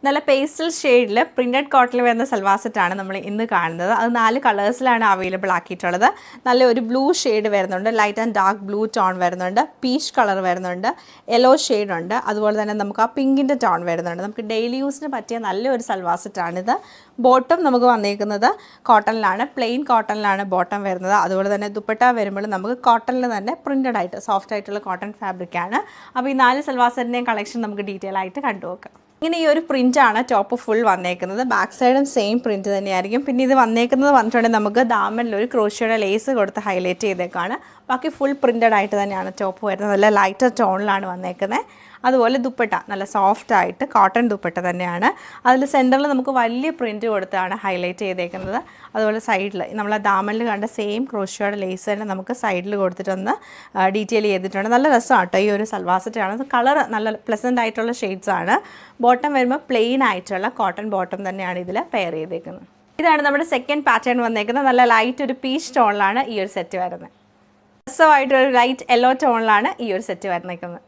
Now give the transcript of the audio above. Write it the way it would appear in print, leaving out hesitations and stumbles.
നല്ല പേസ്റ്റൽ ഷെയ്ഡിൽ പ്രിൻറ്റഡ് കോട്ടണിൽ വരുന്ന സൽവാർ സെറ്റാണ് നമ്മൾ ഇന്ന് കാണുന്നത്. അത് 4 കളേഴ്സിലാണ് അവൈലബിൾ ആക്കിയിട്ടുള്ളത്. നല്ല ഒരു ബ്ലൂ ഷെയ്ഡ് വരുന്നുണ്ട്, light and dark blue tone വരുന്നുണ്ട്, പീച്ച് കളർ വരുന്നുണ്ട്, യെല്ലോ ഷെയ്ഡ് ഉണ്ട്, അതുപോലെ തന്നെ നമുക്ക് ആ പിങ്കിൻ്റെ ടോൺ വരുന്നുണ്ട്. നമുക്ക് ഡെയിലി യൂസിന് പറ്റിയ നല്ലൊരു സൽവാർ സെറ്റാണിത്. ബോട്ടം നമുക്ക് വന്നേക്കുന്നത് കോട്ടണിലാണ്, പ്ലെയിൻ കോട്ടണിലാണ് ബോട്ടം വരുന്നത്. അതുപോലെ തന്നെ ദുപ്പട്ട വരുമ്പോൾ നമുക്ക് കോട്ടണിൽ തന്നെ പ്രിൻറ്റഡ് ആയിട്ട് സോഫ്റ്റ് ആയിട്ടുള്ള കോട്ടൺ ഫാബ്രിക്കാണ്. അപ്പോൾ ഈ 4 സൽവാർ സെറ്റിൻ്റെയും കളക്ഷൻ നമുക്ക് ഡീറ്റെയിൽ ആയിട്ട് കണ്ടുനോക്കാം. ഇങ്ങനെ ഈ ഒരു പ്രിൻ്റാണ് ടോപ്പ് ഫുൾ വന്നേക്കുന്നത്. ബാക്ക് സൈഡും സെയിം പ്രിൻറ്റ് തന്നെയായിരിക്കും. പിന്നെ ഇത് വന്നിട്ടുണ്ടെങ്കിൽ നമുക്ക് ദാമനിലൊരു ക്രോഷ്യയുടെ ലേസ് കൊടുത്ത് ഹൈലൈറ്റ് ചെയ്തേക്കാണ്. ബാക്കി ഫുൾ പ്രിൻറ്റഡ് ആയിട്ട് തന്നെയാണ് ടോപ്പ് വരുന്നത്. നല്ല ലൈറ്റർ ടോണിലാണ് വന്നേക്കുന്നത്. അതുപോലെ ദുപ്പട്ട നല്ല സോഫ്റ്റ് ആയിട്ട് കോട്ടൺ ദുപ്പട്ട തന്നെയാണ്. അതിൽ സെൻറ്ററിൽ നമുക്ക് വലിയ പ്രിൻറ്റ് കൊടുത്താണ് ഹൈലൈറ്റ് ചെയ്തേക്കുന്നത്. അതുപോലെ സൈഡിൽ നമ്മൾ ദാമനിൽ കണ്ട സെയിം ക്രോഷ്യയുടെ ലേസ് തന്നെ നമുക്ക് സൈഡിൽ കൊടുത്തിട്ടൊന്ന് ഡീറ്റെയിൽ ചെയ്തിട്ടുണ്ട്. നല്ല രസമാണ് കേട്ടോ ഈ ഒരു സൽവാർ സെറ്റാണ്. കളർ നല്ല പ്ലസൻ്റ് ആയിട്ടുള്ള ഷെയ്ഡ്സ് ആണ്. ബോട്ടം വരുമ്പോൾ പ്ലെയിൻ ആയിട്ടുള്ള കോട്ടൺ ബോട്ടം തന്നെയാണ് ഇതിൽ പെയർ ചെയ്തേക്കുന്നത്. ഇതാണ് നമ്മുടെ സെക്കൻഡ് പാറ്റേൺ വന്നേക്കുന്നത്. നല്ല ലൈറ്റ് ഒരു പീച്ച് ടോണിലാണ് ഈ ഒരു സെറ്റ് വരുന്നത്. രസമായിട്ടൊരു ലൈറ്റ് യെല്ലോ ടോണിലാണ് ഈ ഒരു സെറ്റ് വന്നേക്കുന്നത്.